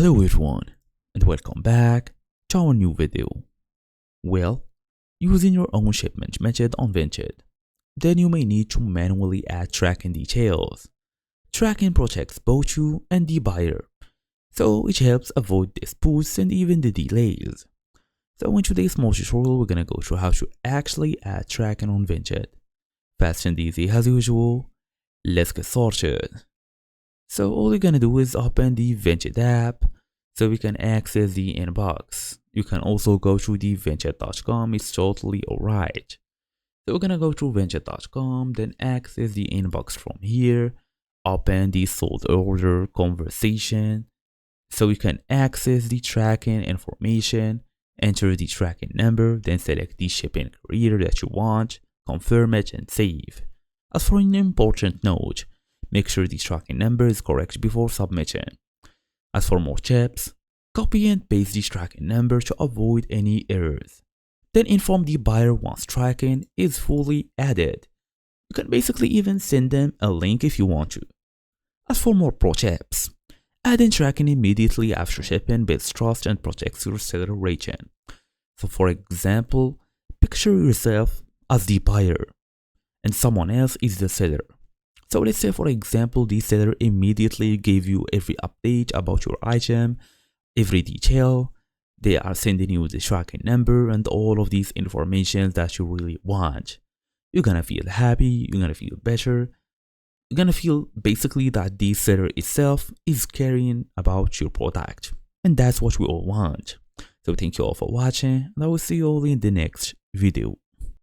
Hello everyone and welcome back to our new video. Well, using your own shipment method on Vinted, then you may need to manually add tracking details. Tracking protects both you and the buyer, so it helps avoid disputes and even the delays. So in today's small tutorial, we're gonna go through how to actually add tracking on Vinted. Fast and easy as usual. Let's get started. So all you're gonna do is open the Vinted app so we can access the inbox. You can also go to the Vinted.com, it's totally alright. So we're gonna go to Vinted.com, then access the inbox from here, open the sold order conversation. So you can access the tracking information, enter the tracking number, then select the shipping carrier that you want, confirm it and save. As for an important note, make sure the tracking number is correct before submitting. As for more tips, copy and paste the tracking number to avoid any errors. Then inform the buyer once tracking is fully added. You can basically even send them a link if you want to. As for more pro tips, adding tracking immediately after shipping builds trust and protects your seller rating. So for example, picture yourself as the buyer and someone else is the seller. So let's say for example, the seller immediately gave you every update about your item, every detail. They are sending you the tracking number and all of these information that you really want. You're gonna feel happy, you're gonna feel better. You're gonna feel basically that the seller itself is caring about your product. And that's what we all want. So thank you all for watching and I will see you all in the next video.